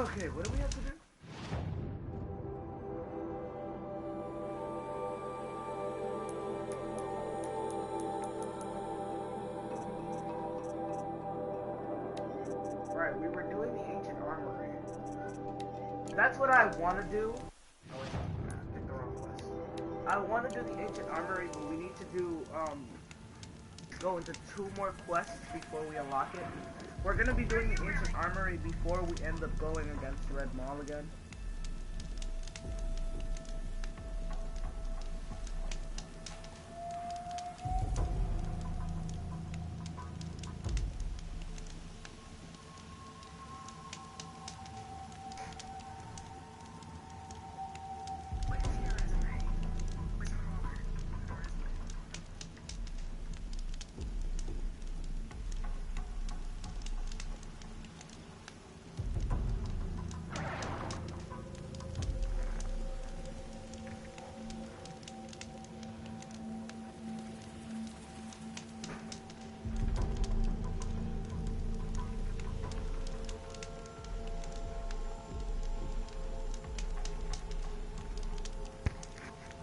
Okay, what do we have to do? Right, we were doing the ancient armory. That's what I want to do. Oh wait, no, I picked the wrong quest. I want to do the ancient armory, but we need to do, go into 2 more quests before we unlock it. We're gonna be doing the ancient armory before we end up going against Red Maul again.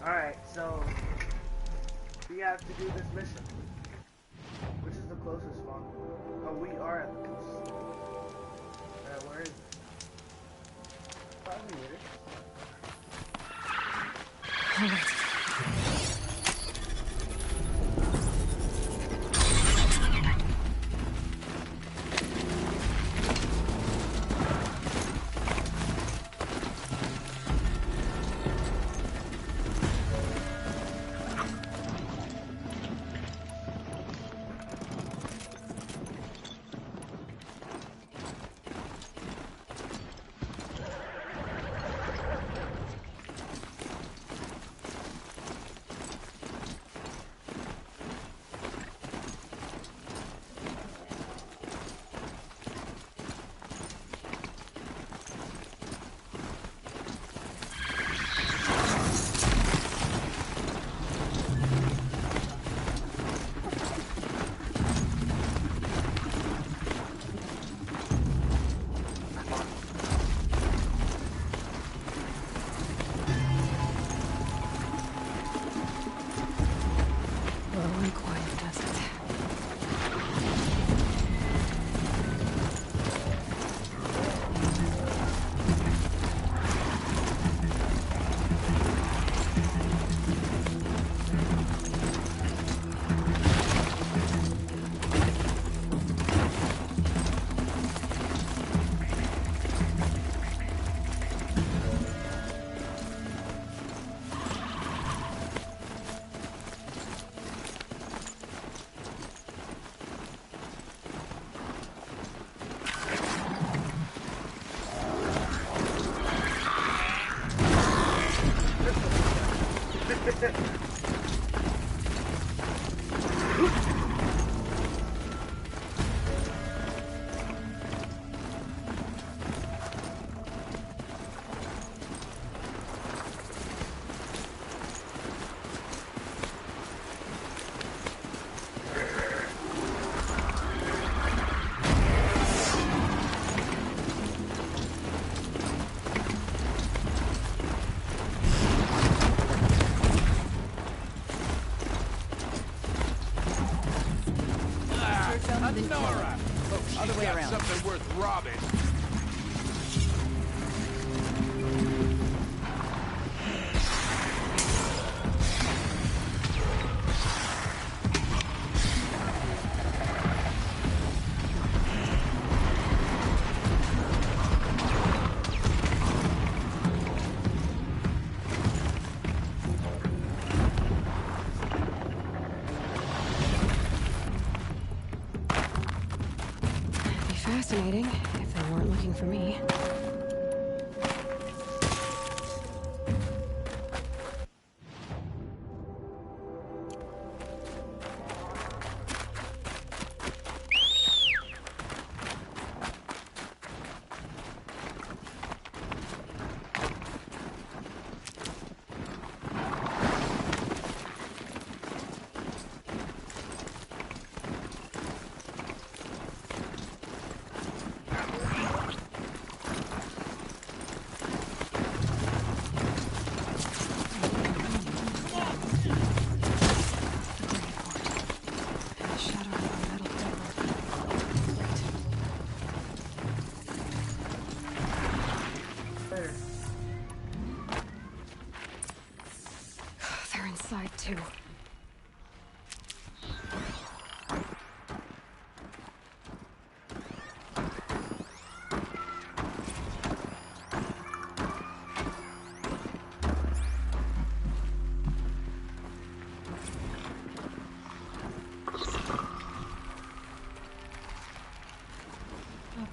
Alright, so we have to do this mission. Which is the closest spawn? Oh, we are at the closest. Where is it? 5 meters. Alright. Nora! Oh, Other way around. Something worth robbing. Fascinating, if they weren't looking for me.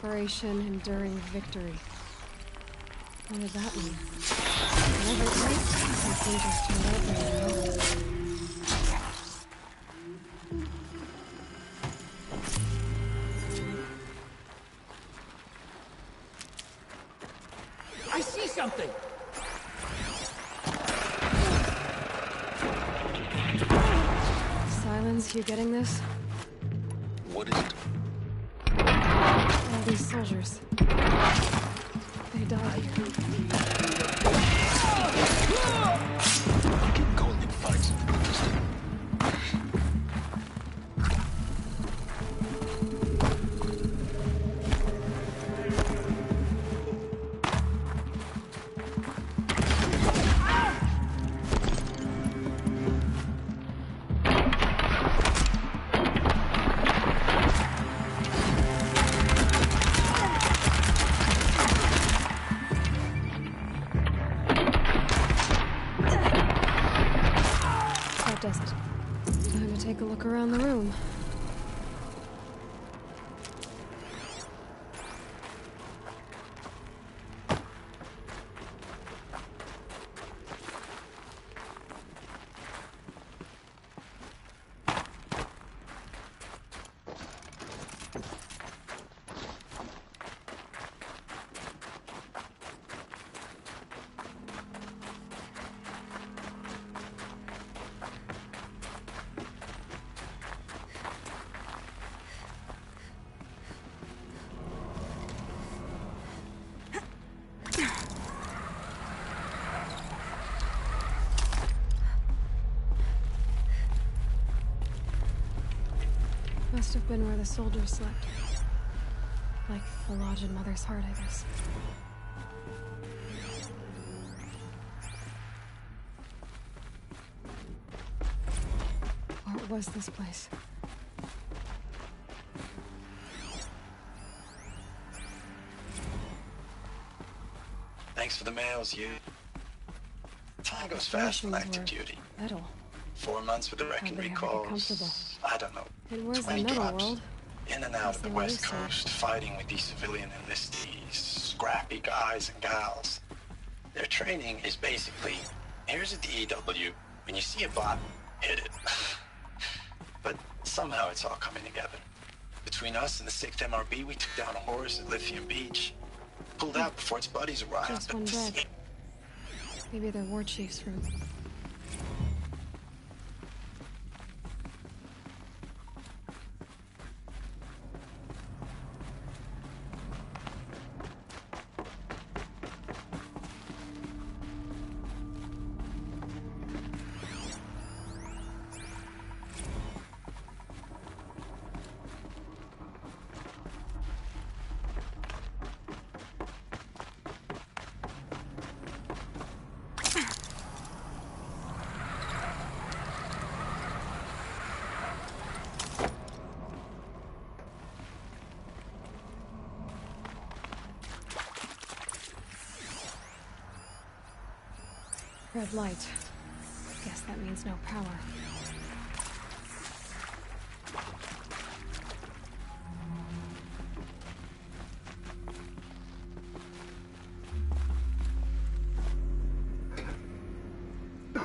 Operation Enduring Victory. What does that mean? Whatever it takes, these things just turned out really well. I see something! Silence, you getting this? What is it? All these soldiers. They died here. Keep going and find something interesting. That does it. Time to take a look around the room. Must have been where the soldiers slept. Like the lodge in Mother's Heart, I guess. What was this place? Thanks for the mails, you. Time goes fast on active duty. Metal. 4 months with the wreck and Hardly ever get comfortable. recalls. I don't know. It was a 20 metal jobs. world. In and out of the That's West what I Coast, fighting with these civilian enlistees, scrappy guys and gals. Their training is basically, here's a DEW. When you see a bot, hit it. But somehow it's all coming together. Between us and the 6th MRB, we took down a horse at Lithium Beach. Pulled out before its buddies arrived. Just one dead. Maybe they're war chiefs from... Red light. Guess that means no power. A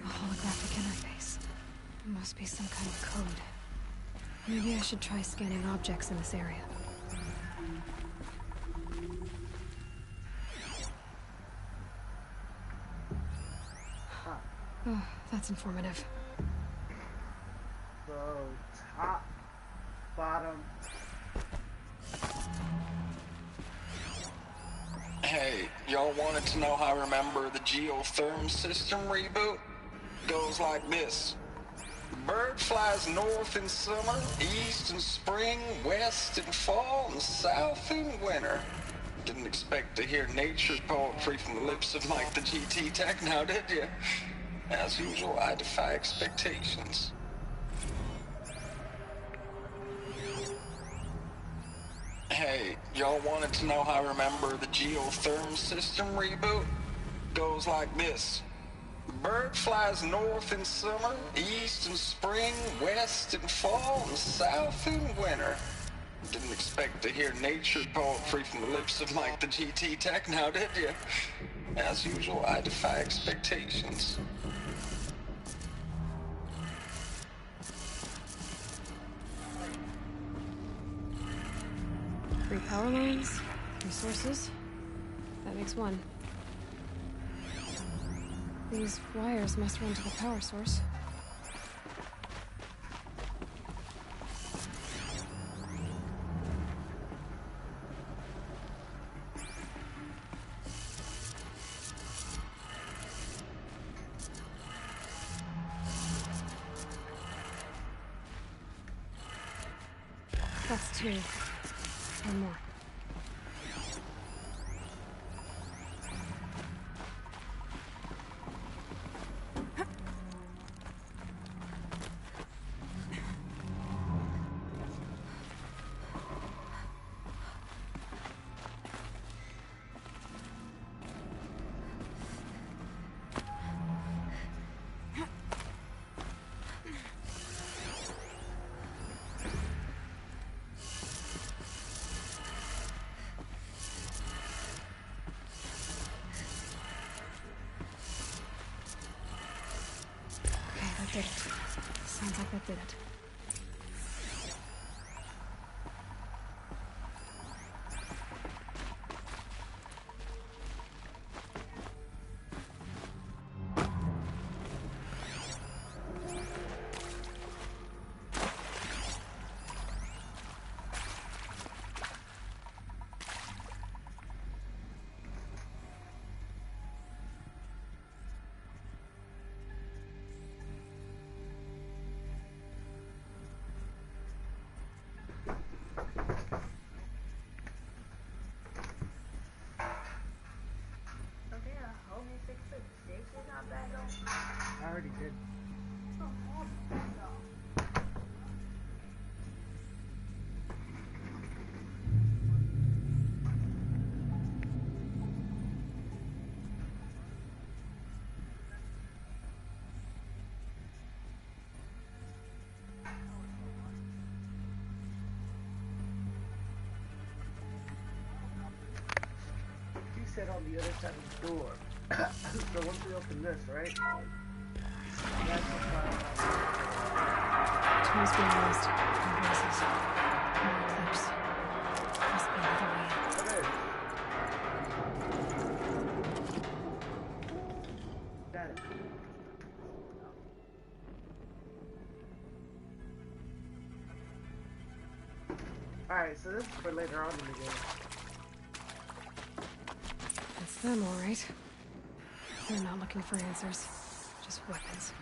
holographic interface. Must be some kind of code. Maybe I should try scanning objects in this area. Oh, that's informative. So, top, bottom. Hey, y'all wanted to know how I remember the geotherm system reboot? Goes like this. Bird flies north in summer, east in spring, west in fall, and south in winter. Didn't expect to hear nature's poetry from the lips of Mike the GT Tech now, did you? As usual, I defy expectations. Hey, y'all wanted to know how I remember the geotherm system reboot? Goes like this. Bird flies north in summer, east in spring, west in fall, and south in winter. Didn't expect to hear nature poetry from the lips of Mike the GT Tech now, did you? As usual, I defy expectations. 3 power lines, 3 sources. That makes 1. These wires must run to the power source. That's 2. 1 more. Did it. Sounds like that did it. I already did. You said on the other side of the door. So once we open this, right? That's Tools being used. No voices. No eclipse. Must be another way in. okay. Got it. Alright, so this is for later on in the game. That's them, all right. They're not looking for answers. Just weapons.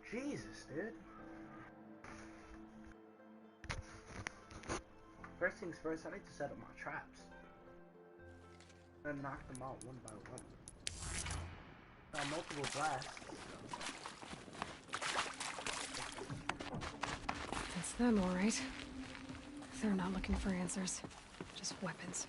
Jesus, dude. First things first, I need to set up my traps. And knock them out one by one. Multiple blasts. It's them, all right. They're not looking for answers. Just weapons.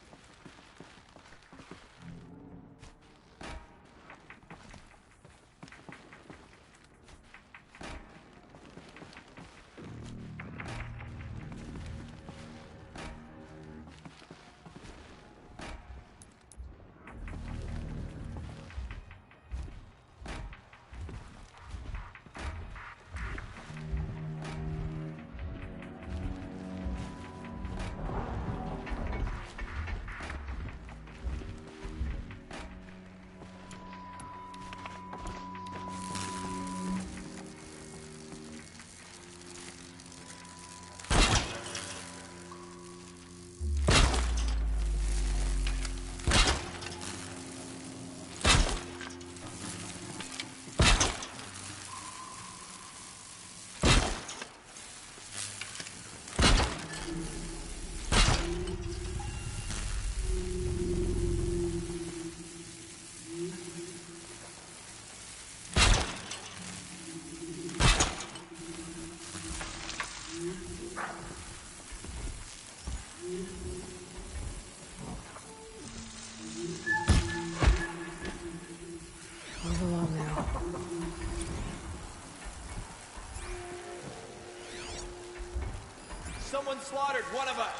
someone slaughtered one of us.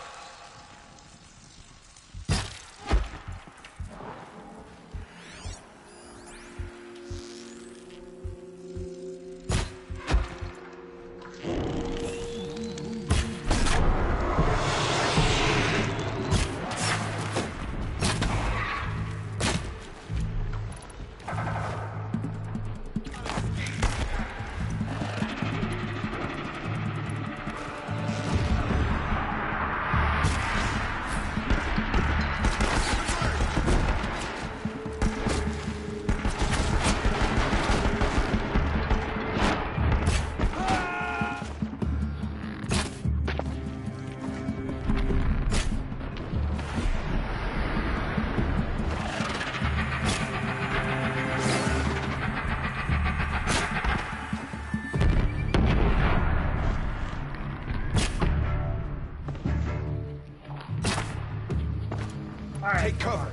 Alright, Take cover.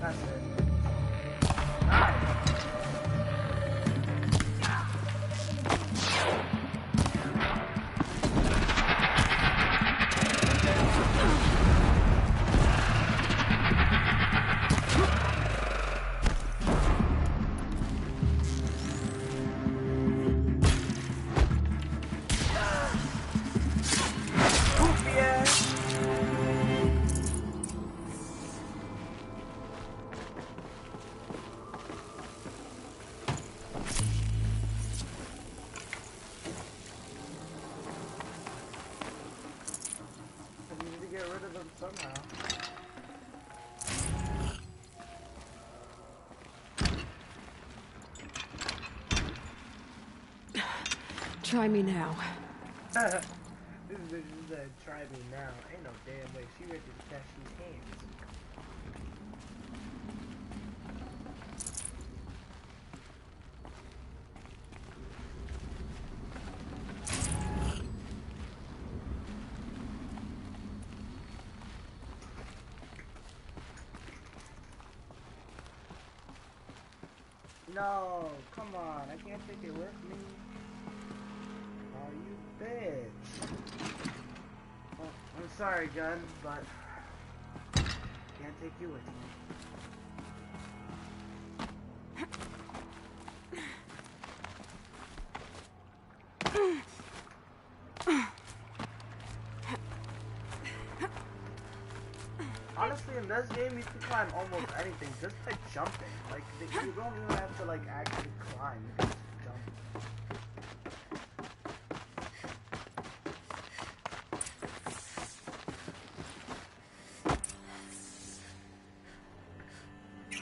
That's it. Alright. Somehow. Try me now. This bitch said, try me now. Ain't no damn way. She ready to catch these hands. No, come on. I can't take it with me. Oh, you bitch. Well, I'm sorry, Gun, but can't take you with me. Honestly, in this game, you can climb almost anything just by jumping. Like, you don't even have to, like, actually climb. You can just jump.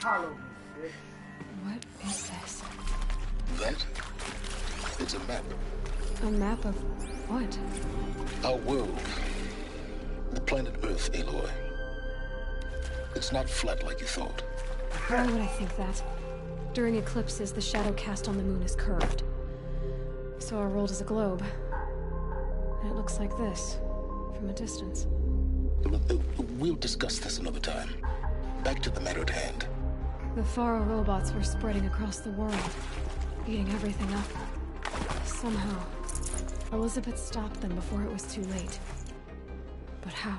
Follow me, bitch. What is this? That? It's a map. A map of what? Our world. The planet Earth, Aloy. It's not flat like you thought. Why would I think that? During eclipses, the shadow cast on the moon is curved. So our world is a globe. And it looks like this, from a distance. We'll discuss this another time. Back to the matter at hand. The Faro robots were spreading across the world, eating everything up. Somehow, Elizabeth stopped them before it was too late. But how?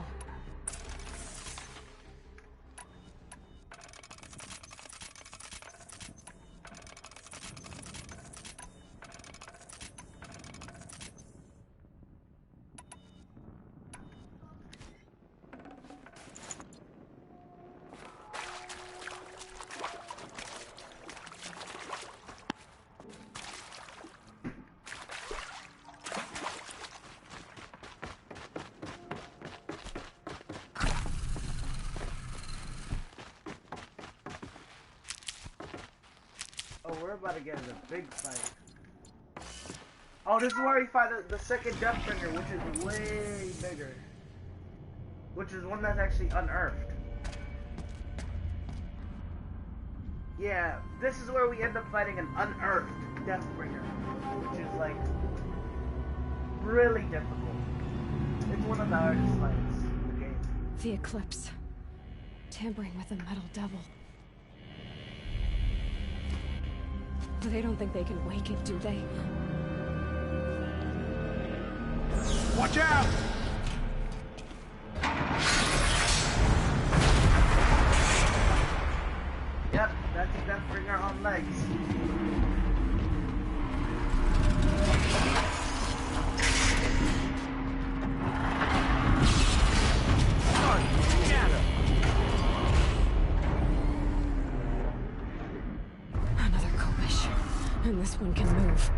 Oh, we're about to get in a big fight. Oh, this is where we fight the second Deathbringer, which is way bigger. Which is one that's actually unearthed. Yeah, this is where we end up fighting an unearthed Deathbringer, which is like really difficult. It's one of the hardest fights in the game. The Eclipse. Tampering with the Metal Devil. But they don't think they can wake it, do they? Watch out! Let's just bring our own legs. Another Kopish. And this one can move.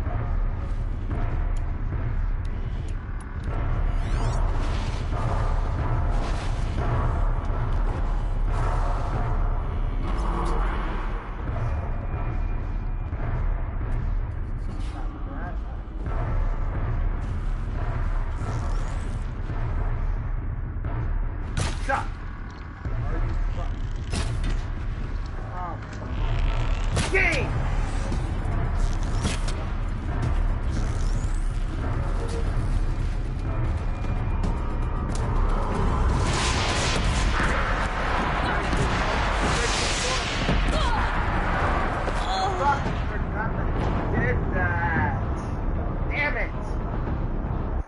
Stop! Yay!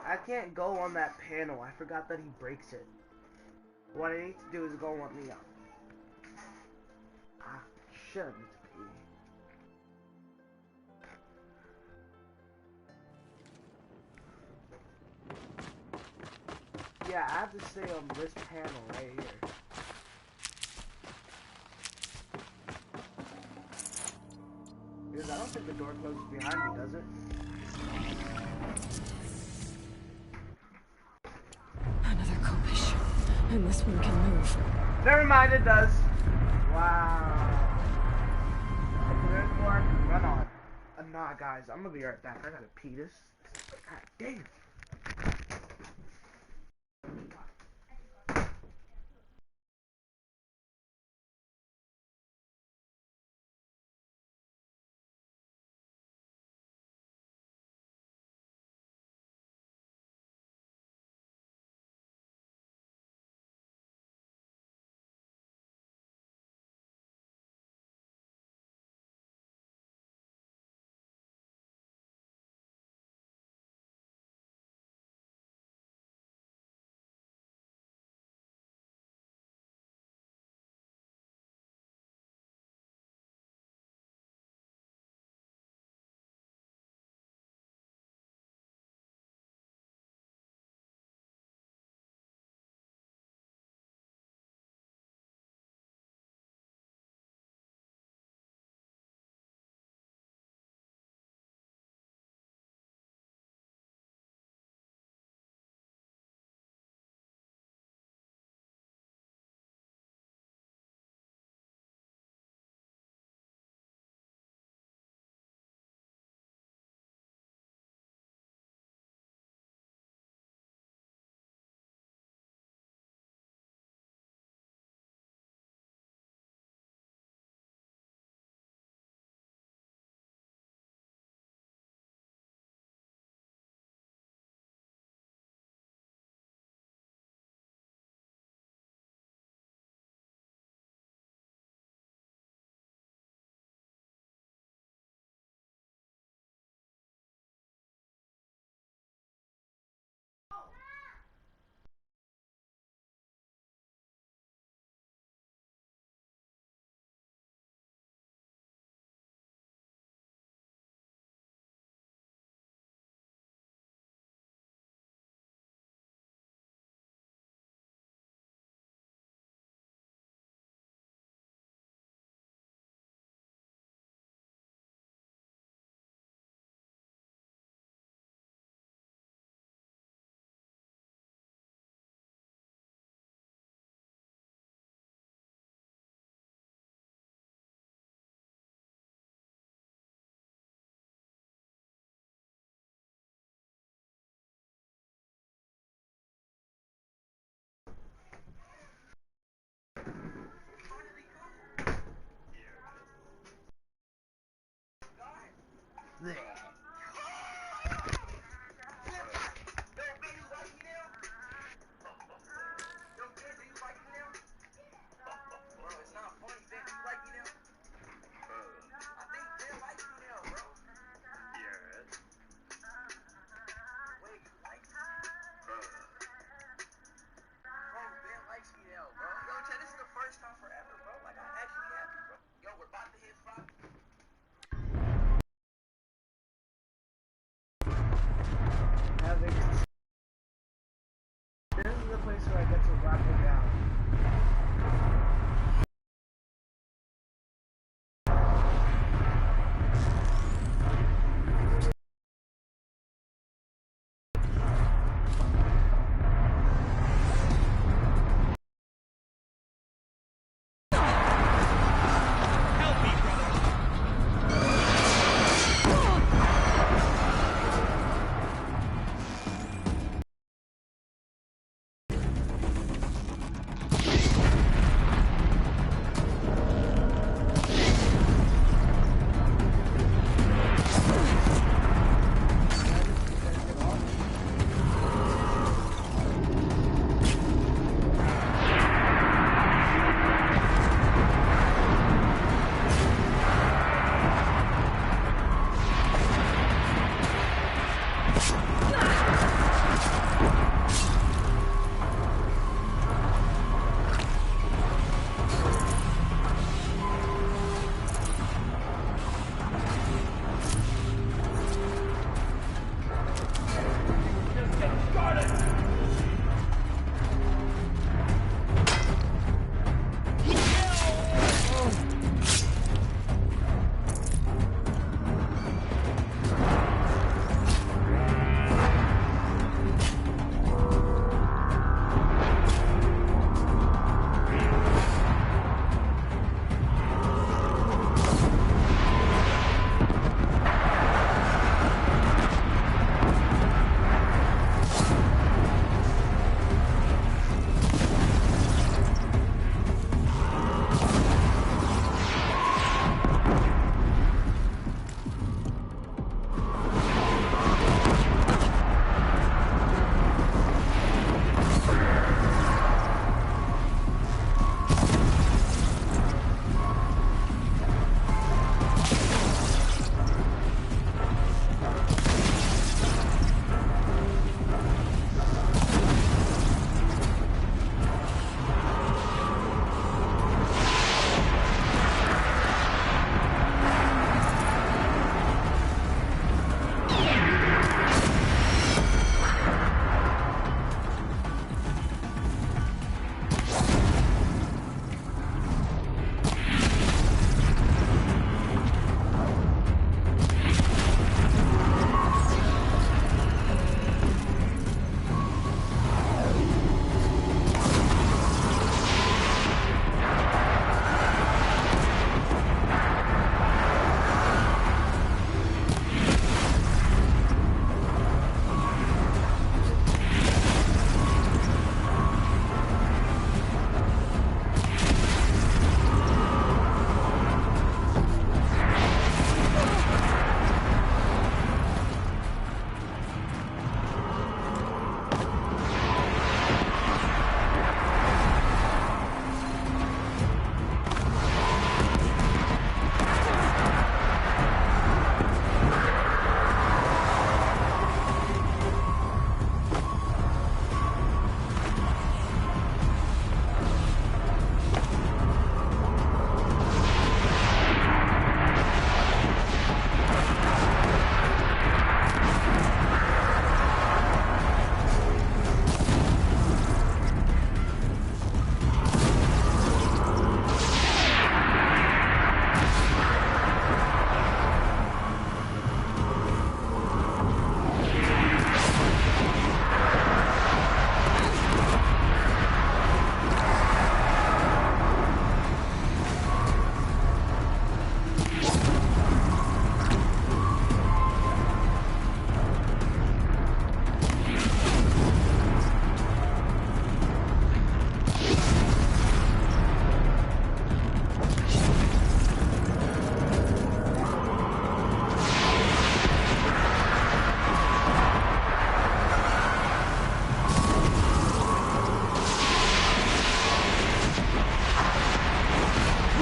I can't go on that panel. I forgot that he breaks it. What I need to do is go on Leon. Ah, shit, I need to pee. Yeah, I have to stay on this panel right here. Because I don't think the door closes behind me, does it? Another Kopish. And this one can move. Never mind, it does. Wow. There's more. Run on. Nah, guys, I'm gonna be right back. I gotta pee this. God damn.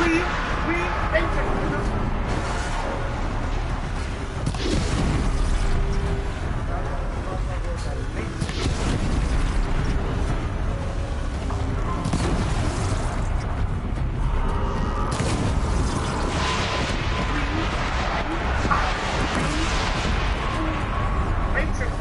We Matrix.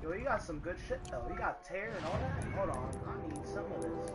Yo, you got some good shit though. You got tear and all that. Hold on, I need some of this.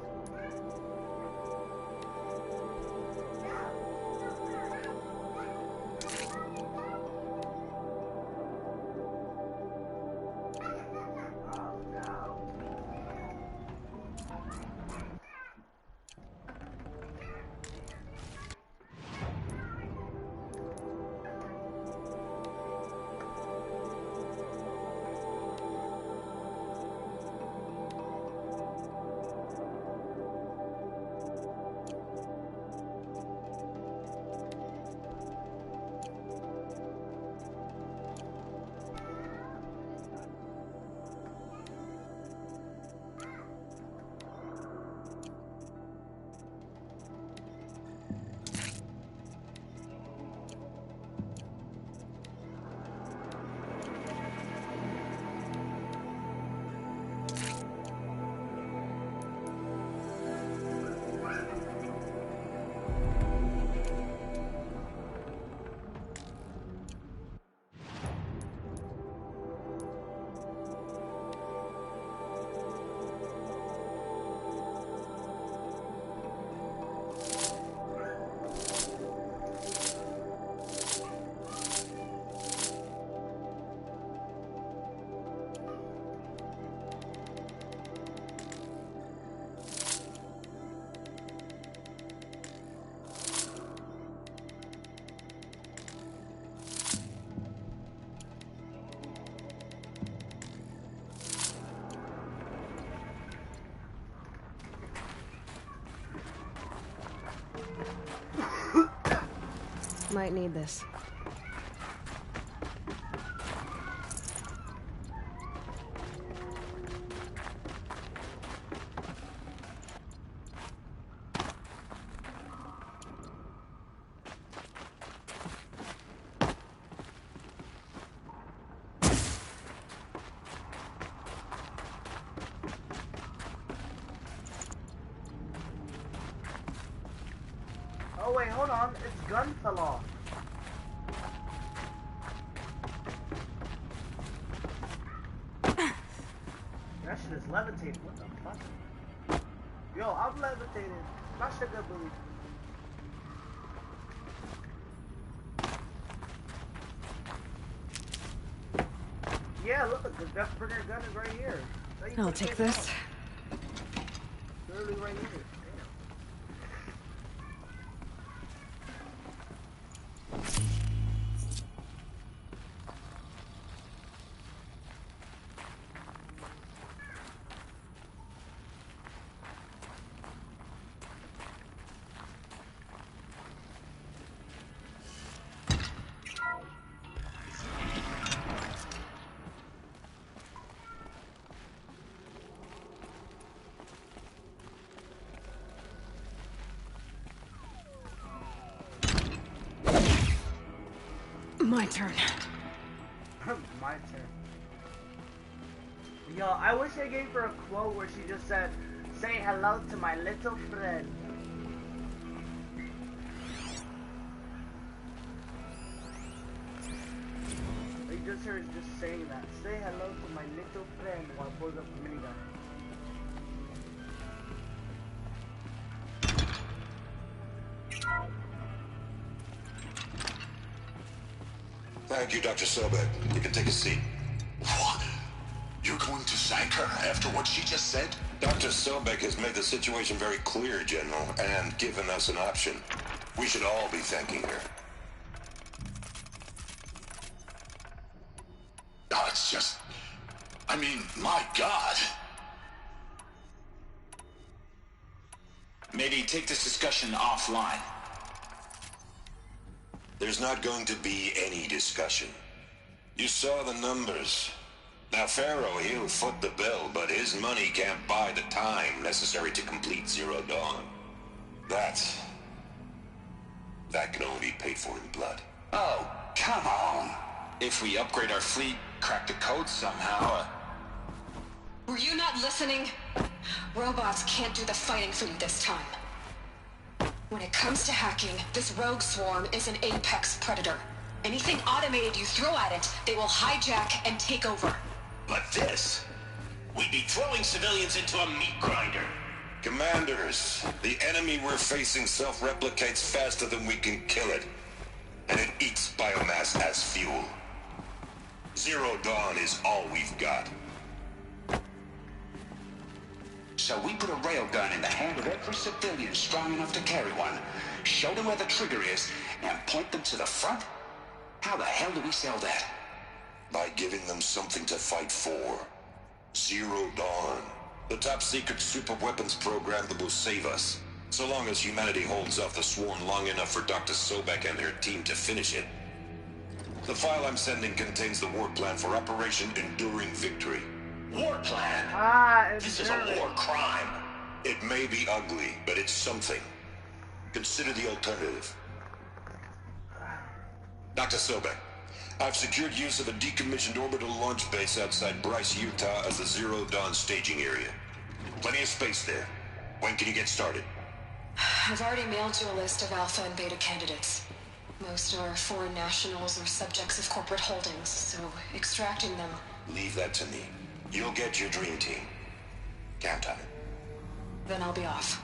Might need this. Oh wait, hold on. Its gun fell off. That shit is levitated. What the fuck? Yo, I'm levitated. My sugar booty. Yeah, look, the Deathbringer gun is right here. I'll take this. Literally right here. My turn. My turn. Yo, I wish I gave her a quote where she just said, "Say hello to my little friend." I just heard her just saying that. Say hello to my little friend while I pulls up the minigun. Thank you, Dr. Sobek. You can take a seat. What? You're going to sack her after what she just said? Dr. Sobek has made the situation very clear, General, and given us an option. We should all be thanking her. Oh, it's just... I mean, my God. Maybe take this discussion offline. There's not going to be any discussion. You saw the numbers. Now, Pharaoh, he'll foot the bill, but his money can't buy the time necessary to complete Zero Dawn. That can only be paid for in blood. Oh, come on. If we upgrade our fleet, crack the code somehow... Were you not listening? Robots can't do the fighting for you this time. When it comes to hacking, this rogue swarm is an apex predator. Anything automated you throw at it, they will hijack and take over. But this... We'd be throwing civilians into a meat grinder. Commanders, the enemy we're facing self-replicates faster than we can kill it. And it eats biomass as fuel. Zero Dawn is all we've got. So we put a railgun in the hand of every civilian strong enough to carry one, show them where the trigger is, and point them to the front? How the hell do we sell that? By giving them something to fight for. Zero Dawn. The top-secret super-weapons program that will save us. So long as humanity holds off the swarm long enough for Dr. Sobek and her team to finish it. The file I'm sending contains the war plan for Operation Enduring Victory. War plan? This is a war crime. It may be ugly, but it's something. Consider the alternative. Dr. Sobek, I've secured use of a decommissioned orbital launch base outside Bryce, Utah as the Zero Dawn staging area. Plenty of space there. When can you get started? I've already mailed you a list of alpha and beta candidates. Most are foreign nationals or subjects of corporate holdings, so extracting them... Leave that to me. You'll get your dream team. Count on it. Then I'll be off.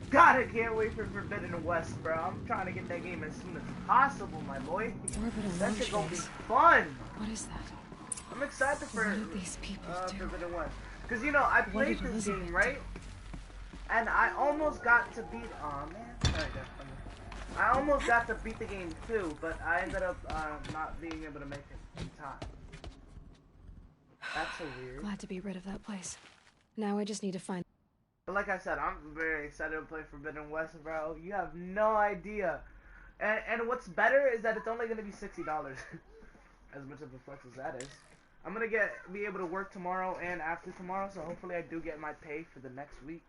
God, I can't wait for Forbidden West, bro. I'm trying to get that game as soon as possible, my boy. Orbital That launch shit gonna be base. fun. What is that? I'm excited for What did these people do? Forbidden West. Because, you know, I What played did this Elizabeth game, do? right? And I almost got to beat... Aw, man. Sorry, guys. I almost got to beat the game, too, but I ended up not being able to make it in time. That's so weird. Glad to be rid of that place. Now I just need to find... But like I said, I'm very excited to play Forbidden West, bro. You have no idea. And what's better is that it's only going to be $60. As much of a flex as that is. I'm going to be able to work tomorrow and after tomorrow, so hopefully I do get my pay for the next week.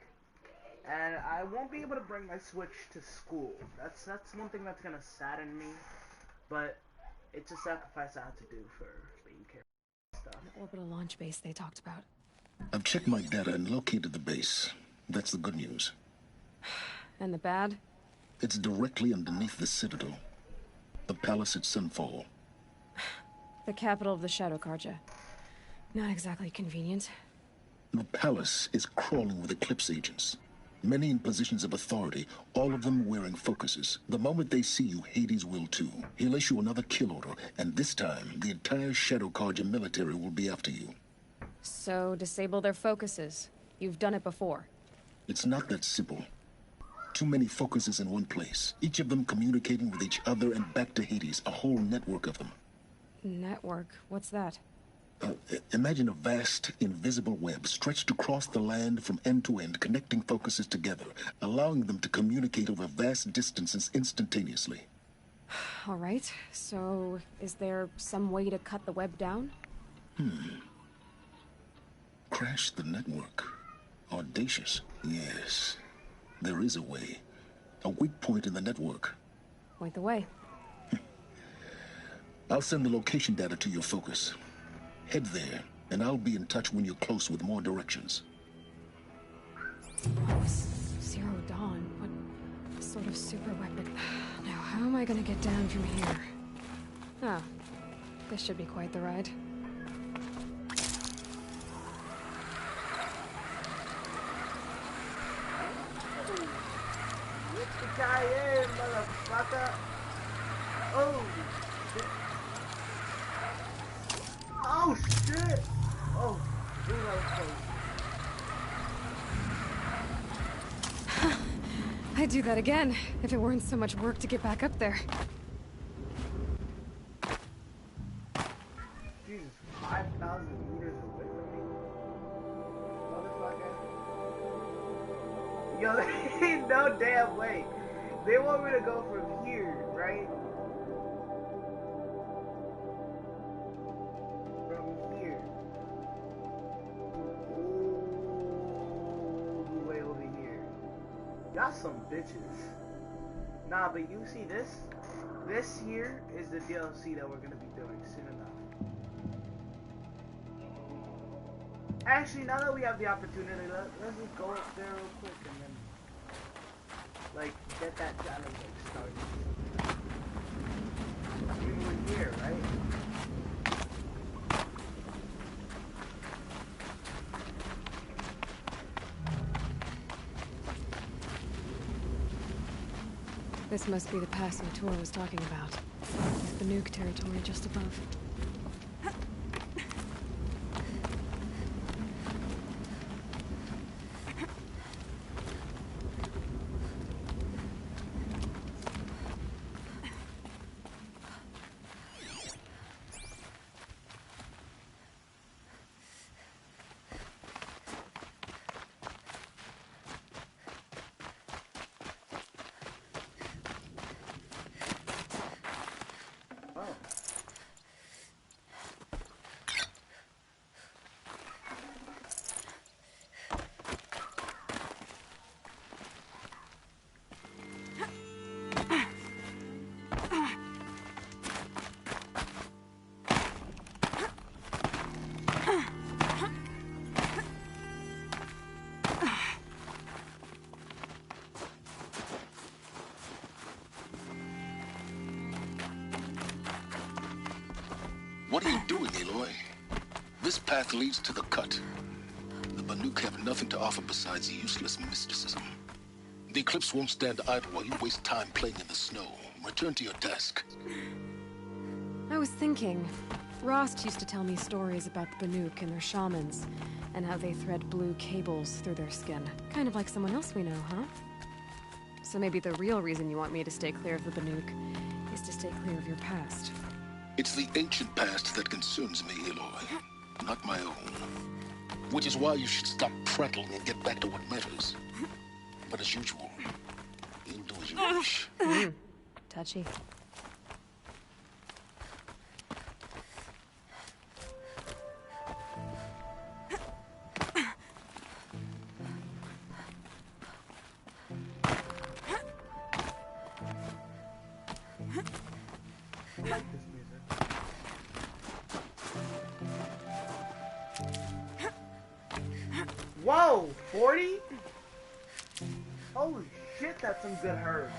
And I won't be able to bring my Switch to school. That's one thing that's going to sadden me. But it's a sacrifice I have to do for being careful and stuff. the orbital launch base they talked about. I've checked my data and located the base. That's the good news. And the bad? It's directly underneath the Citadel. The palace at Sunfall. The capital of the Shadow Carja. Not exactly convenient. The palace is crawling with Eclipse agents. Many in positions of authority, all of them wearing focuses. The moment they see you, Hades will too. He'll issue another kill order, and this time, the entire Shadow Carja military will be after you. So, disable their focuses. You've done it before. It's not that simple. Too many focuses in one place, each of them communicating with each other and back to Hades, a whole network of them. Network? What's that? Imagine a vast, invisible web stretched across the land from end to end, connecting focuses together, allowing them to communicate over vast distances instantaneously. Alright, so is there some way to cut the web down? Crash the network. Audacious. Yes. There is a way. A weak point in the network. Point the way. I'll send the location data to your focus. Head there, and I'll be in touch when you're close with more directions. Oh, Zero Dawn. What sort of super weapon? Now, how am I gonna get down from here? Ah, this should be quite the ride. Yippee-ki-yay, motherfucker! Oh, shit. Oh, shit! Oh, dude, that was close. I'd do that again, if it weren't so much work to get back up there. Jesus, 5,000 meters away from me? Motherfucker. Yo, there ain't no damn way. They want me to go from here, right? From here. All the way over here. Y'all some bitches. Nah, but you see this? This here is the DLC that we're gonna be doing soon enough. Actually, now that we have the opportunity, let's just go up there real quick and then, like, get that challenge like, started. I mean, we're here, right? This must be the pass Tour was talking about. With the nuke territory just above. What are you doing, Aloy? This path leads to the cut. The Banuk have nothing to offer besides useless mysticism. The Eclipse won't stand idle while you waste time playing in the snow. Return to your task. I was thinking, Rost used to tell me stories about the Banuk and their shamans, and how they thread blue cables through their skin. Kind of like someone else we know, huh? So maybe the real reason you want me to stay clear of the Banuk is to stay clear of your past. It's the ancient past that concerns me, Aloy, not my own. Which is why you should stop prattling and get back to what matters. But as usual, you do as you wish. Touchy. Whoa, 40? Holy shit, that's some good herbs.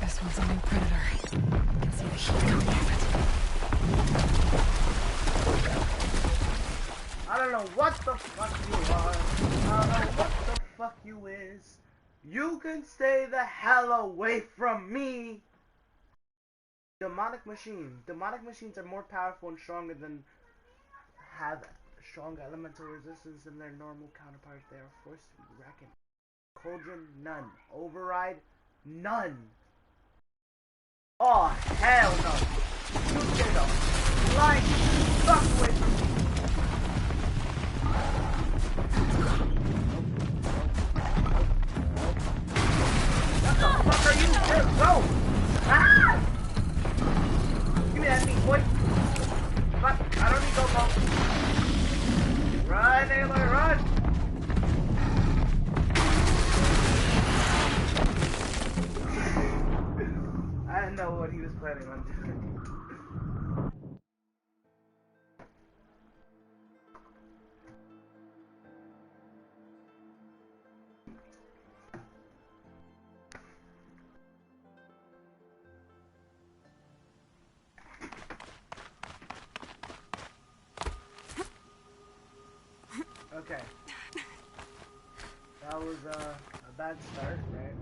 This one's a new predator. I can see the heat coming off it. I don't know what the fuck you are. I don't know what the fuck you is. You can stay the hell away from me. Demonic machine. Demonic machines are more powerful and stronger than have strong elemental resistance than their normal counterparts. They are forced to be reckoned. Cauldron, none. Override, none. Oh, hell no. You get the flying fuck away from me. What the fuck are you doing? Go! Ah! Give me that meat, boy. Fuck, I don't need go-go. Run, Aloy, run! I didn't know what he was planning on doing. Okay. That was a bad start, right?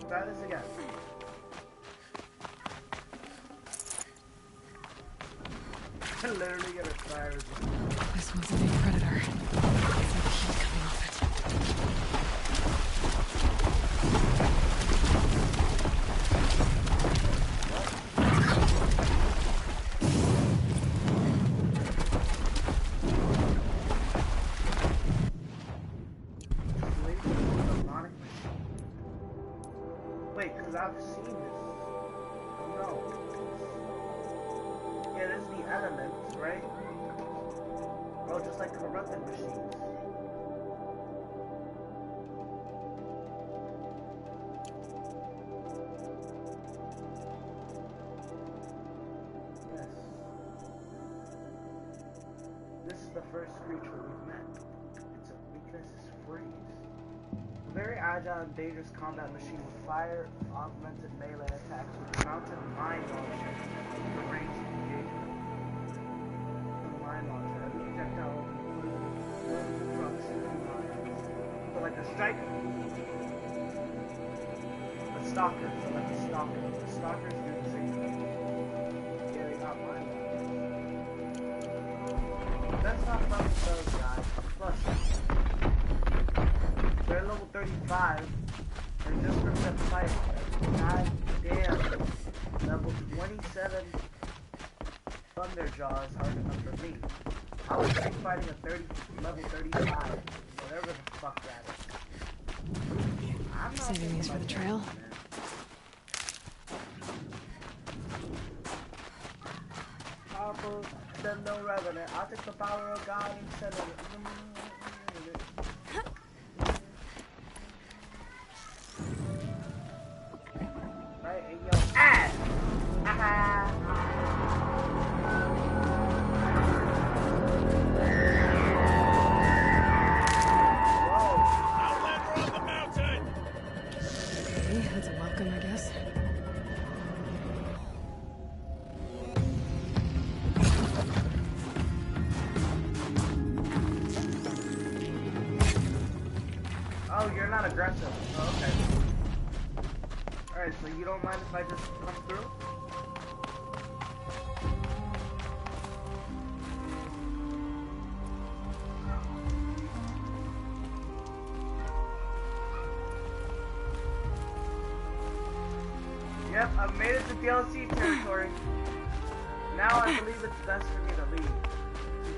Try this again. Literally gonna fire resistance. This one's a big predator. It's like heat coming off it. Wait, because I've seen this. Oh no. Yeah, this is the elements, right? Oh, just like corrupted machines. Yes. This is the first creature we've met. Its weakness is freeze. A very agile and dangerous combat machine with fire augmented melee attacks with mounted mine launcher for ranged engagement. The mine launcher, every projectile from mines. So like a striker. A stalker, so like a stalker. The stalkers do the same thing. Yeah, they got mine launchers. Let's talk about those guys. Plus, they're level 35. They're just for step fight. God damn. Level 27 Thunderjaw is hard enough for me. I was fighting a level 35. Whatever the fuck that is. I'm not Saving these for the trail. Man. Powerful, send no revenant. I'll take the power of God and send it. Right in your ass! Outlander on the mountain! Okay, that's a welcome, I guess. Oh, you're not aggressive. Oh, okay. Alright, so you don't mind if I just come through? Yep, I've made it to DLC territory. Now I believe it's best for me to leave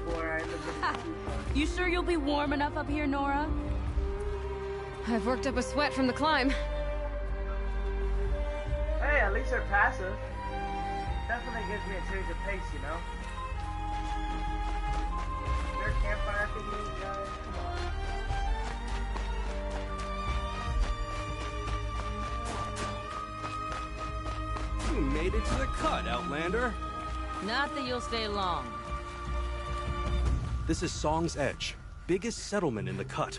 before I end up getting too far. You sure you'll be warm enough up here, Nora? I've worked up a sweat from the climb. Hey, at least they're passive. Definitely gives me a change of pace, you know? Is there a campfire thingy, guys? Come on. You made it to the cut, Outlander. Not that you'll stay long. This is Song's Edge, biggest settlement in the cut.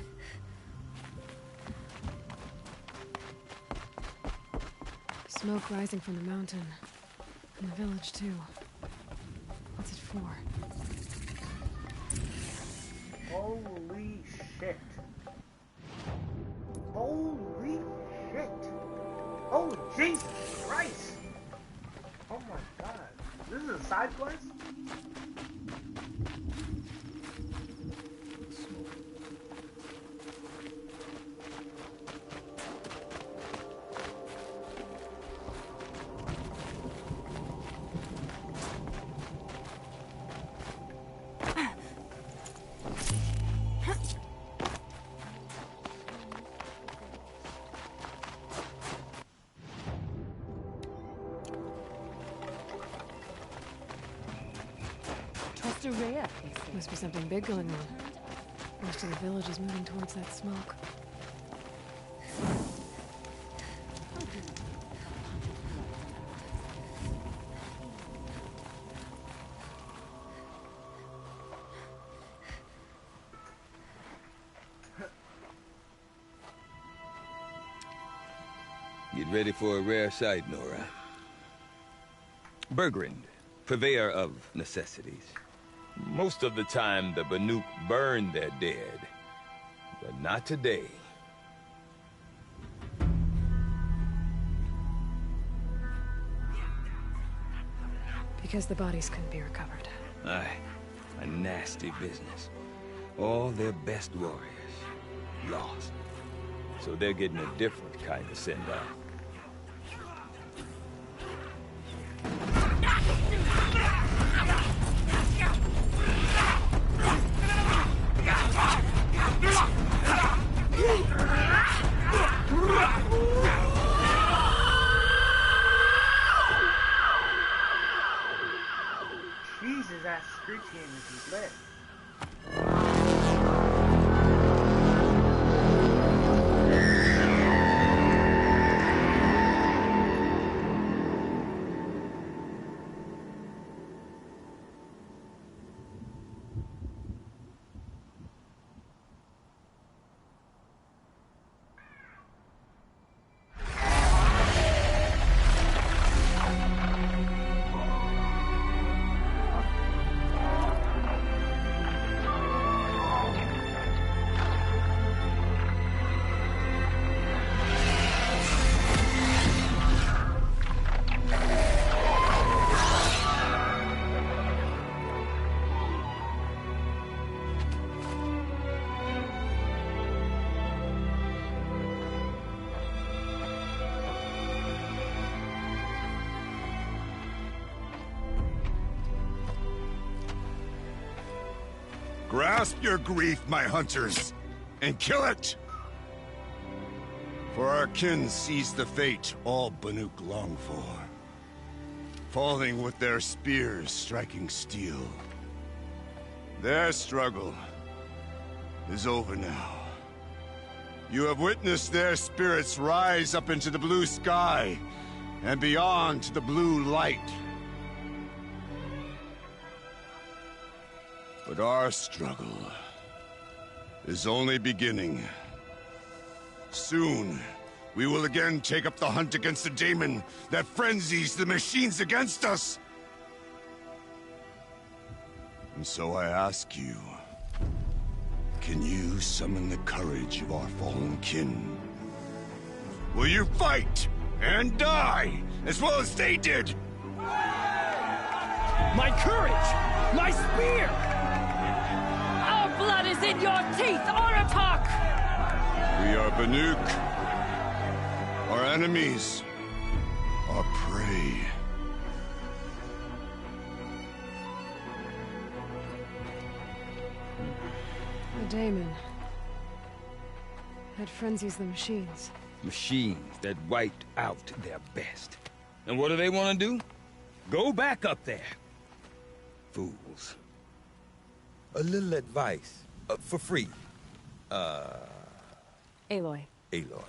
Smoke rising from the mountain. And the village, too. What's it for? Holy shit. Holy shit. Oh, Jesus Christ. Oh my god. This is a side quest? Must be something big going on. Most of the village is moving towards that smoke. Get ready for a rare sight, Nora. Bergrand, purveyor of necessities. Most of the time, the Banuk burn their dead. But not today. Because the bodies couldn't be recovered. Aye, a nasty business. All their best warriors lost. So they're getting a different kind of send-off. Jesus, that Screech game is lit. Grasp your grief, my hunters, and kill it! For our kin sees the fate all Banuk long for. Falling with their spears striking steel. Their struggle is over now. You have witnessed their spirits rise up into the blue sky, and beyond to the blue light. But our struggle is only beginning. Soon, we will again take up the hunt against the daemon that frenzies the machines against us. And so I ask you, can you summon the courage of our fallen kin? Will you fight and die as well as they did? My courage! My spear! Our blood is in your teeth, Aratak! We are Banuk. Our enemies are prey. The daemon. That frenzies the machines. Machines that wiped out their best. And what do they want to do? Go back up there. Fools. A little advice. For free. Aloy. Aloy.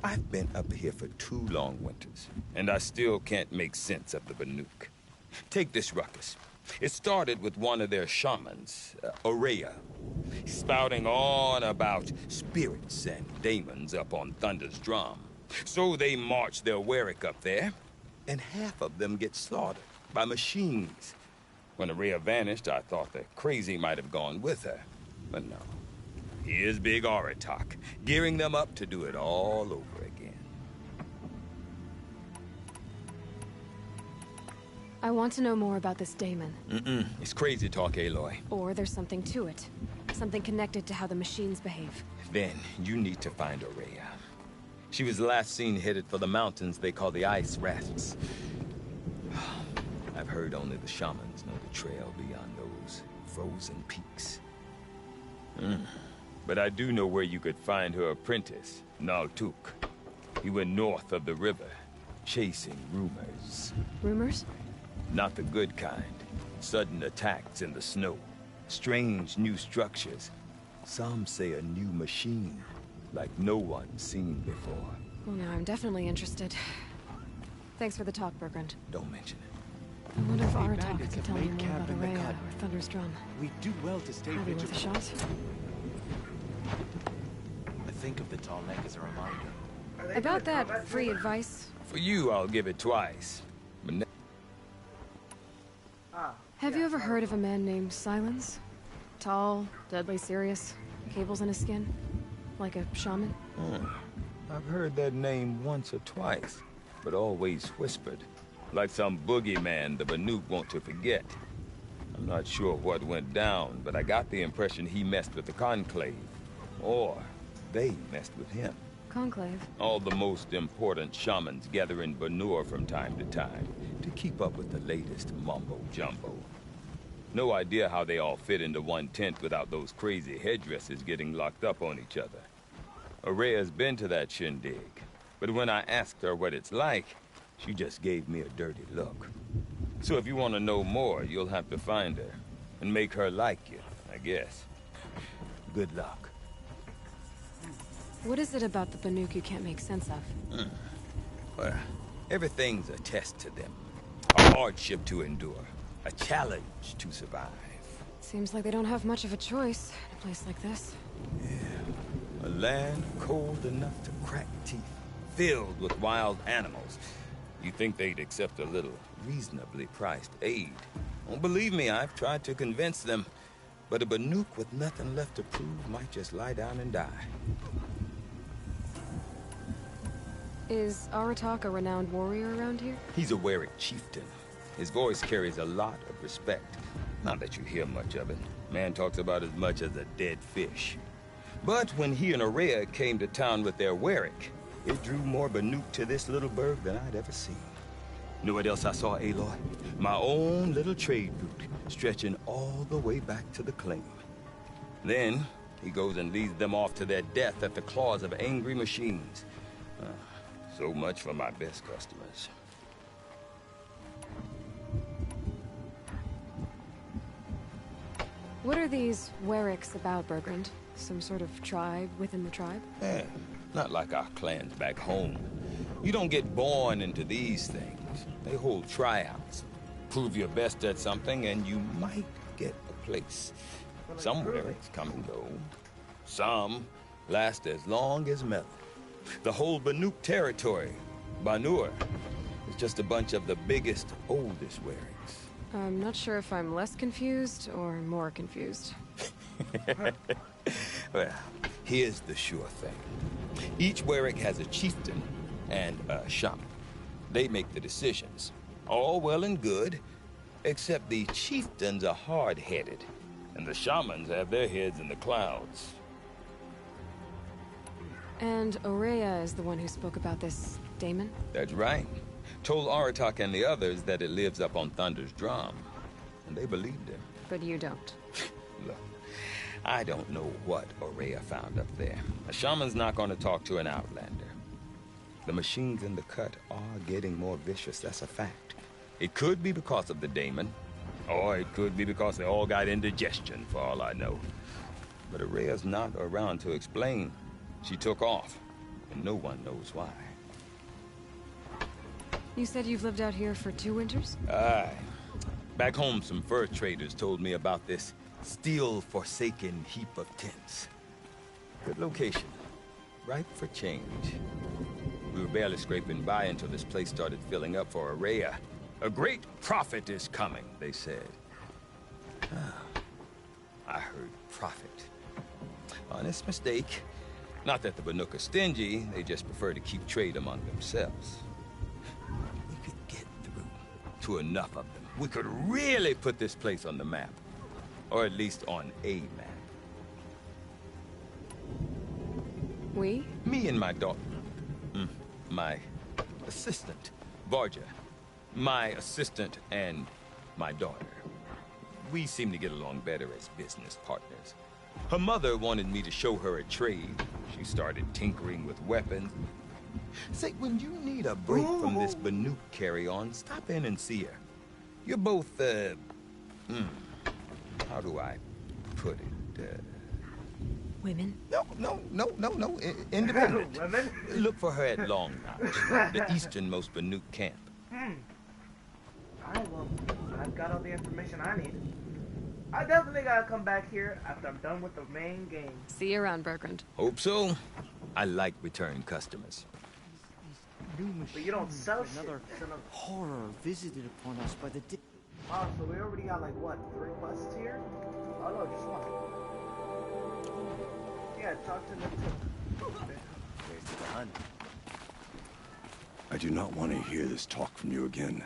I've been up here for 2 long winters, and I still can't make sense of the Banuk. Take this ruckus. It started with one of their shamans, Ourea, spouting on about spirits and daemons up on Thunder's drum. So they march their Warwick up there, and half of them get slaughtered by machines. When Ourea vanished, I thought the crazy might have gone with her, but no. Here's Big Aratak, gearing them up to do it all over again. I want to know more about this daemon. It's crazy talk, Aloy. Or there's something to it. Something connected to how the machines behave. Then you need to find Ourea. She was last seen headed for the mountains they call the Ice Rafts. I've heard only the shamans know the trail beyond those frozen peaks. But I do know where you could find her apprentice, Naltuk. He went north of the river, chasing rumors. Rumors? Not the good kind. Sudden attacks in the snow. Strange new structures. Some say a new machine, like no one's seen before. Well, now I'm definitely interested. Thanks for the talk, Bergrand. Don't mention it. I wonder if Aratak bandits can have tell me made more camp about in the Ourea cut. or Thunder's drum. We do well to stay Probably worth a vigilant. shot. I think of the tall neck as a reminder. About that free advice. For you, I'll give it twice. But Have you ever heard of a man named Silence? Tall, deadly serious, cables in his skin, like a shaman? I've heard that name once or twice, but always whispered. Like some boogeyman the Banuk want to forget. I'm not sure what went down, but I got the impression he messed with the Conclave. Or they messed with him. Conclave? All the most important shamans gather in Banur from time to time to keep up with the latest mumbo-jumbo. No idea how they all fit into one tent without those crazy headdresses getting locked up on each other. Ourea's been to that shindig, but when I asked her what it's like, she just gave me a dirty look. So if you want to know more, you'll have to find her and make her like you, I guess. Good luck. What is it about the Banuk you can't make sense of? Well, everything's a test to them. A hardship to endure. A challenge to survive. Seems like they don't have much of a choice in a place like this. Yeah. A land cold enough to crack teeth. Filled with wild animals. You think they'd accept a little reasonably priced aid. Don't believe me, I've tried to convince them. But a Banuk with nothing left to prove might just lie down and die. Is Aratak a renowned warrior around here? He's a Werik chieftain. His voice carries a lot of respect. Not that you hear much of it. Man talks about as much as a dead fish. But when he and Ourea came to town with their Werik, it drew more Banuk to this little burg than I'd ever seen. Know what else I saw, Aloy? My own little trade route, stretching all the way back to the claim. Then, he goes and leads them off to their death at the claws of angry machines. So much for my best customers. What are these Weriks about, Bergrand? Some sort of tribe within the tribe? Not like our clans back home. You don't get born into these things. They hold tryouts. Prove your best at something and you might get a place. Some Weriks come and go. Some last as long as Melon. The whole Banuk territory, Banur, is just a bunch of the biggest, oldest Weriks. I'm not sure if I'm less confused or more confused. Well, here's the sure thing. Each Werik has a chieftain and a shaman. They make the decisions. All well and good, except the chieftains are hard-headed, and the shamans have their heads in the clouds. And Ourea is the one who spoke about this daemon? That's right. Told Aratak and the others that it lives up on Thunder's drum. And they believed him. But you don't. Look, I don't know what Ourea found up there. A shaman's not going to talk to an outlander. The machines in the cut are getting more vicious, that's a fact. It could be because of the daemon, or it could be because they all got indigestion, for all I know. But Ourea's not around to explain. She took off, and no one knows why. You said you've lived out here for 2 winters? Aye. Back home, some fur traders told me about this steel-forsaken heap of tents. Good location. Ripe for change. We were barely scraping by until this place started filling up for Ourea. A great prophet is coming, they said. I heard prophet. Honest mistake. Not that the Banuk are stingy, they just prefer to keep trade among themselves. We could get through to enough of them. We could really put this place on the map. Or at least on a map. We? Me and my daughter. My assistant, Varja. My assistant and my daughter. We seem to get along better as business partners. Her mother wanted me to show her a trade. She started tinkering with weapons. Say, when you need a break from this Banuk carry-on, stop in and see her. You're both, how do I put it? Women? No. Independent. Women? Look for her at Long Notch, the easternmost Banuk camp. Alright, well, I've got all the information I need. I definitely gotta come back here after I'm done with the main game. See you around, Bergrand. Hope so. I like return customers. New But you don't sell another shit. horror visited upon us by the Oh, so we already got like what, 3 quests here? Oh no, just 1. Yeah, talk to them too. There's the hunt. I do not want to hear this talk from you again.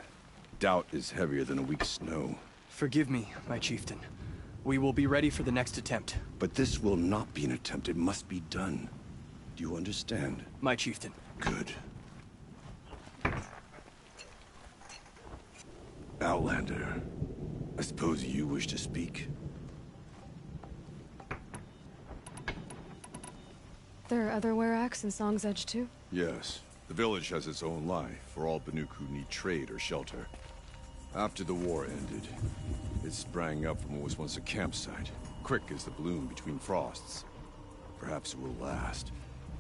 Doubt is heavier than a week's snow. Forgive me, my chieftain. We will be ready for the next attempt. But this will not be an attempt. It must be done. Do you understand? My chieftain. Good. Outlander, I suppose you wish to speak? There are other Weraks in Song's Edge too? Yes. The village has its own life for all Banuk who need trade or shelter. After the war ended, it sprang up from what was once a campsite, quick as the bloom between frosts. Perhaps it will last,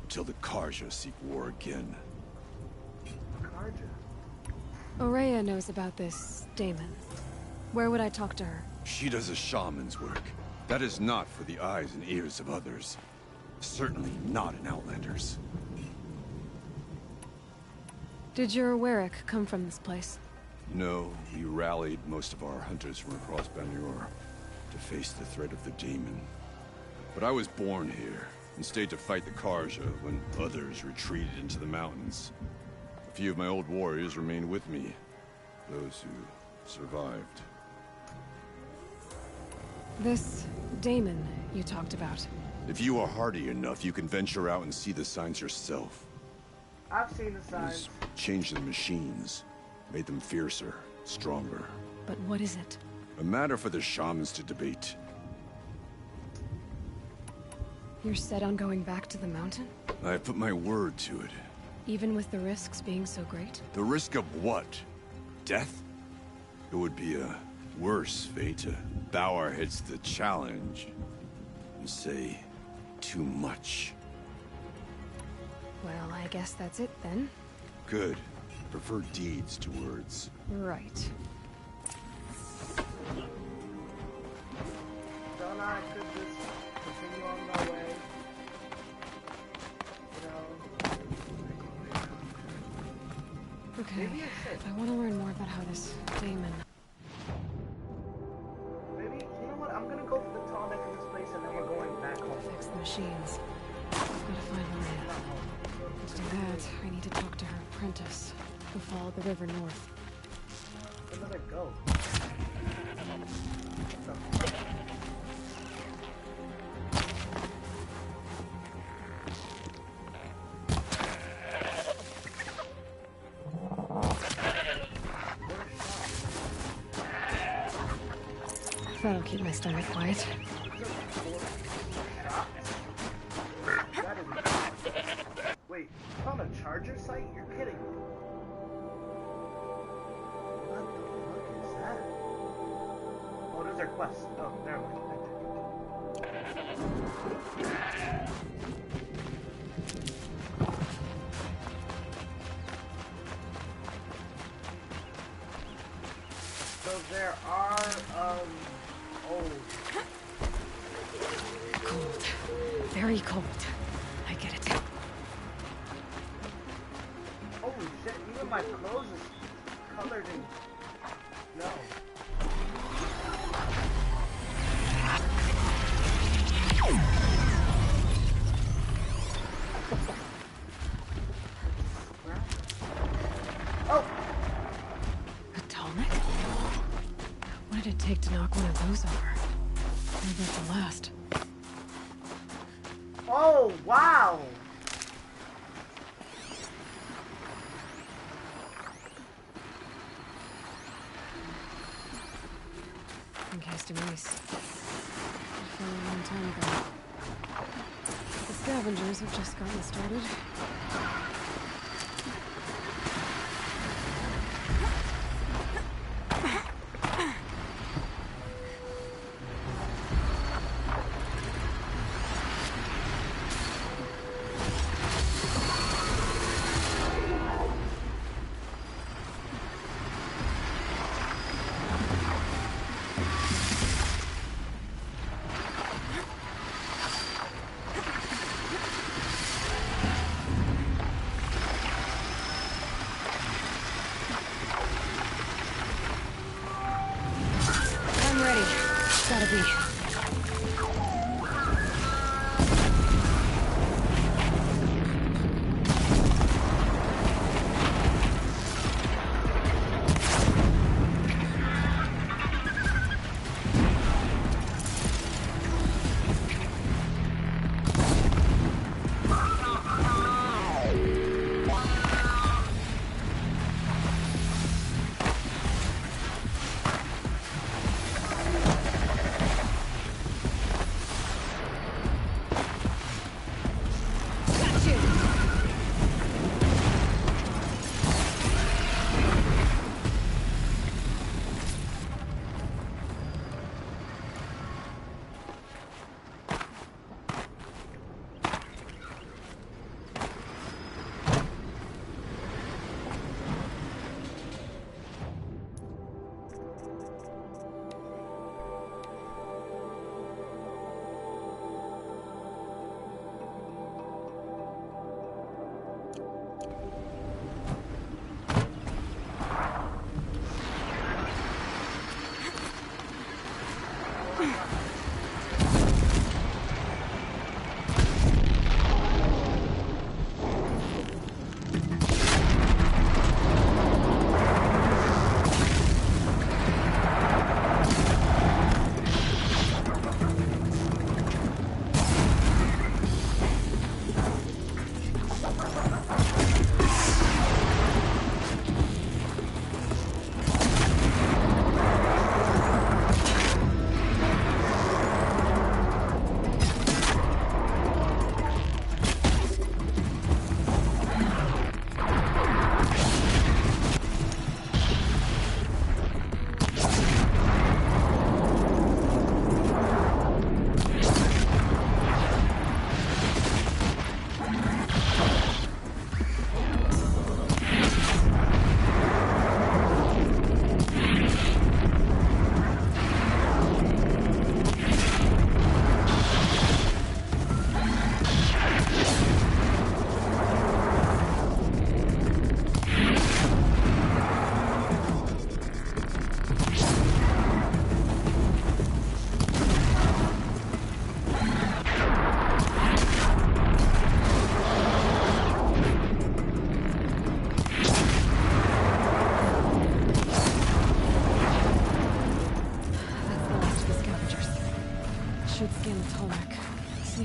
until the Carja seek war again. Carja? Ourea knows about this Damon. Where would I talk to her? She does a shaman's work. That is not for the eyes and ears of others. Certainly not an Outlander's. Did your Werak come from this place? No, we rallied most of our hunters from across Banur to face the threat of the Demon. But I was born here, and stayed to fight the Carja when others retreated into the mountains. A few of my old warriors remained with me, those who survived. This Damon you talked about. If you are hardy enough, you can venture out and see the signs yourself. I've seen the signs. Changed the machines, made them fiercer, stronger. But what is it? A matter for the shamans to debate. You're set on going back to the mountain? I have put my word to it. Even with the risks being so great? The risk of what? Death? It would be a worse fate to bow our heads to the challenge and say too much. Well, I guess that's it then. Good. Prefer deeds to words. Right. Don't I could just continue on my way? Okay, I want to learn more about how this Damon... Maybe, you know what, I'm gonna go for the tall neck of this place and then we're going back home. Fix the machines. I've got to find Ourea. To do that, I need to talk to her apprentice, who followed the river north. Where did it go? That'll keep my stomach quiet. Wait, on a charger site? You're kidding me. What the fuck is that? Oh, those are quests. Oh, never mind. So there are, oh. Cold. Very cold. I get it. Holy shit, even my clothes is colored in... No. Oh! A Tallneck? What did it take to knock one of those over? Maybe that's the last. Oh, wow! Encased in ice. For a long time ago. The scavengers have just gotten started. Gotta be.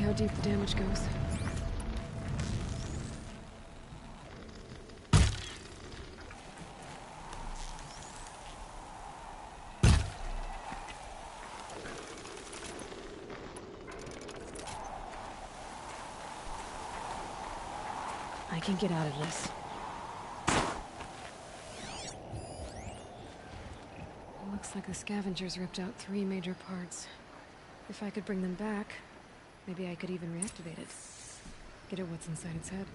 How deep the damage goes. I can get out of this. Looks like the scavengers ripped out 3 major parts. If I could bring them back, maybe I could even reactivate it. Get at what's inside its head.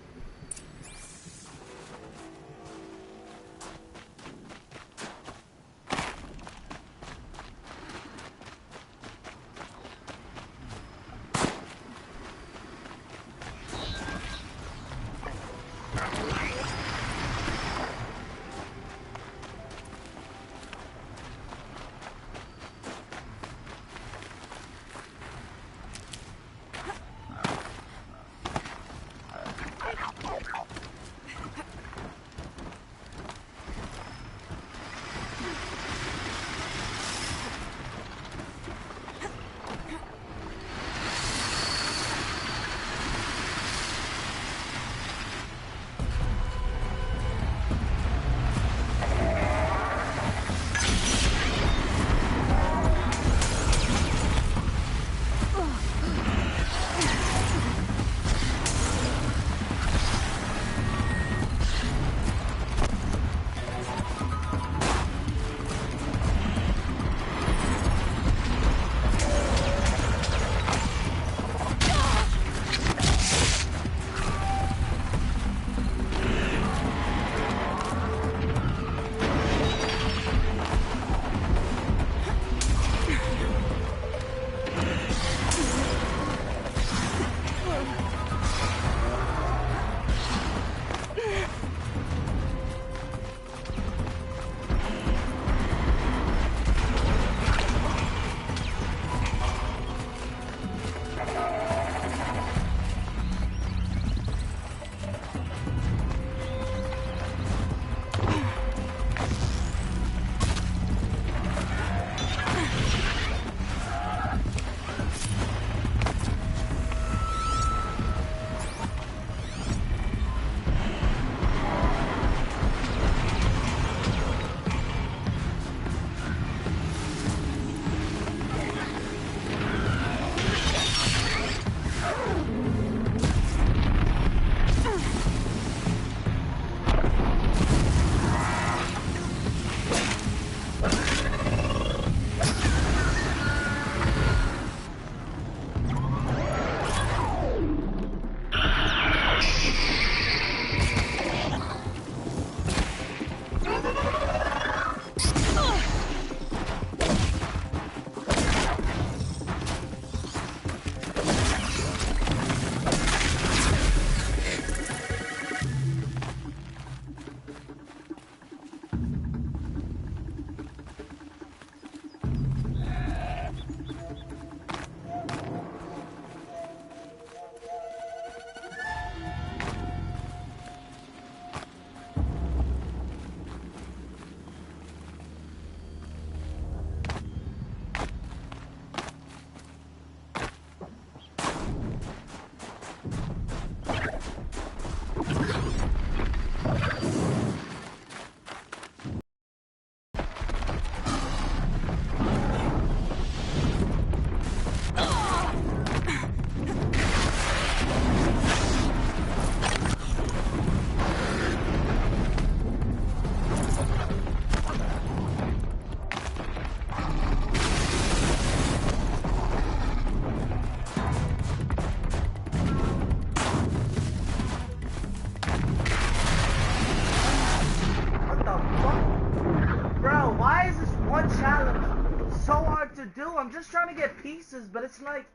to do. I'm just trying to get pieces, but it's like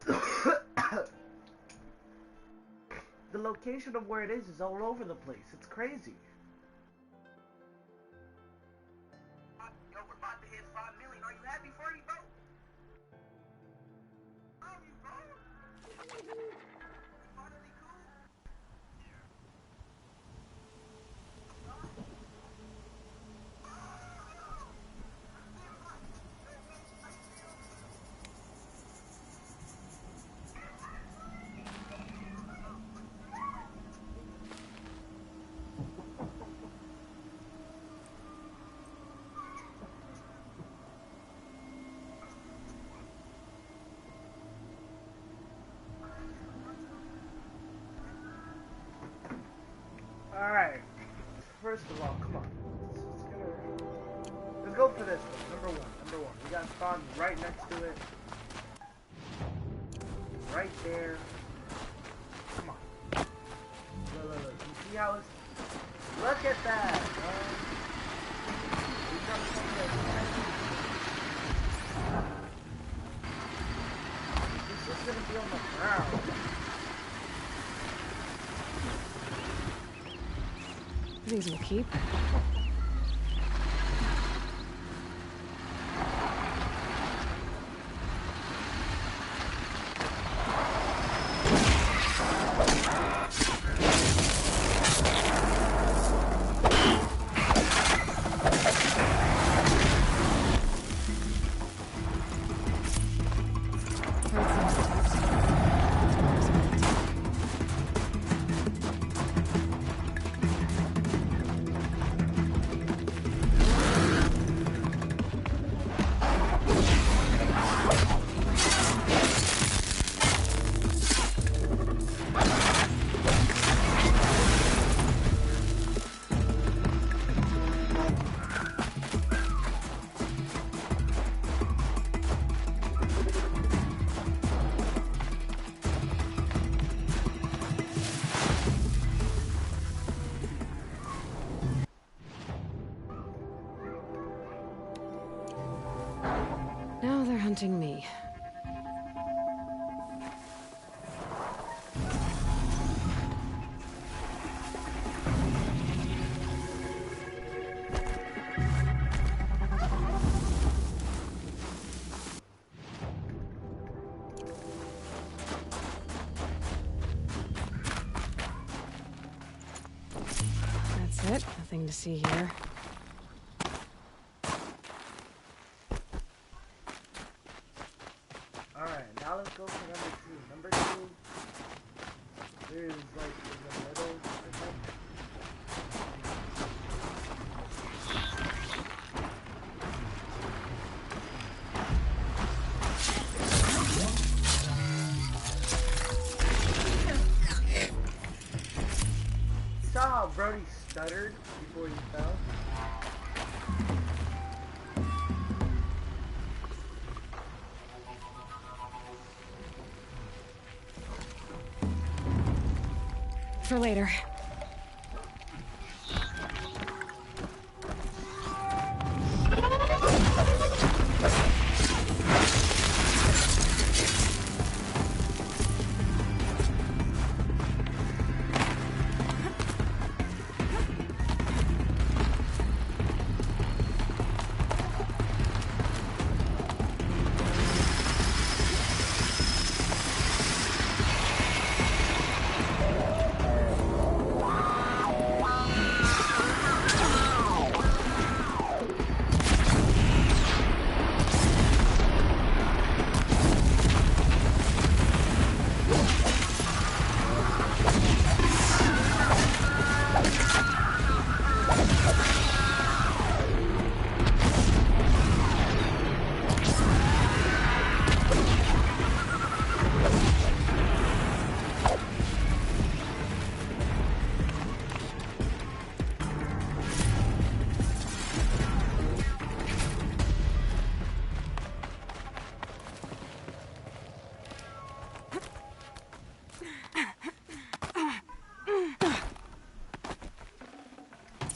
the location of where it is all over the place. It's crazy. Yo, we're about to hit 5 million. Are you happy for you, bro? Are you, bro? Finally cool? Alright, first of all, come on, let's go for this one, number one, we got spawn right next to it, right there, come on, look, you see how it's, look at that, this is gonna be on the ground. These will keep. Now they're hunting me. That's it. Nothing to see here. Now let's go for number two. Number two, there's like in the middle, you saw how Brody stuttered before he fell? For later.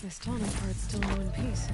This tunnel part's still in one piece.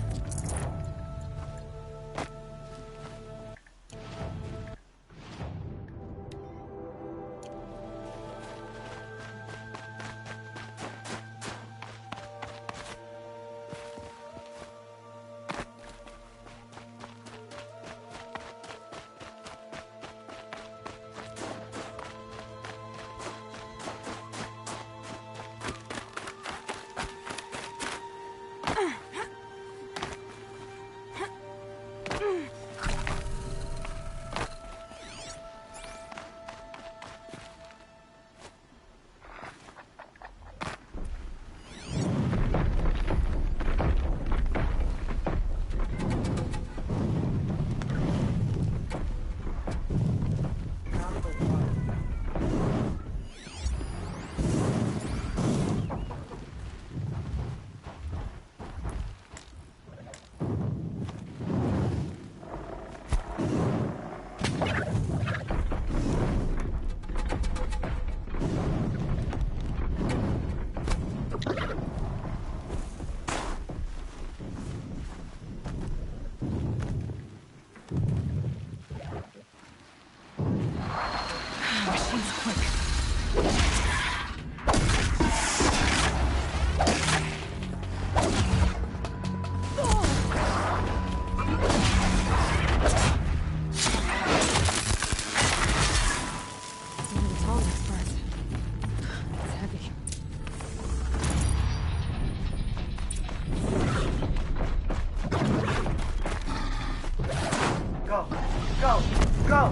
go. Go.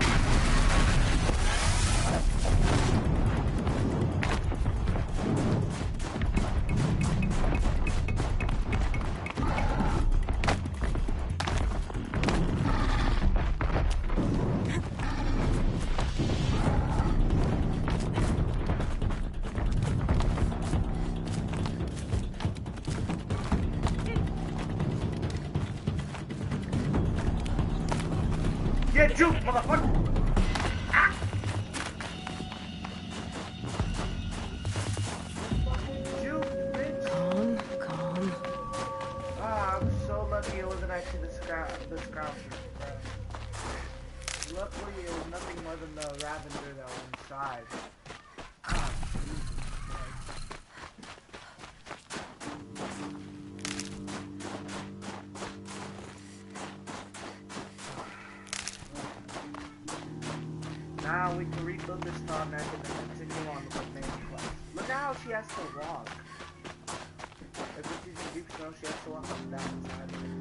Get juked, motherfucker! Ah! Juked, bitch! Calm. Ah, I'm so lucky it wasn't actually the scrounger. Luckily, it was nothing more than the Ravender that was inside. Ah, Jesus Christ. Now we can rebuild this Tallneck and then continue on with the main quest. Look how she has to walk. If it's using deep snow, she has to walk up and down the side of it.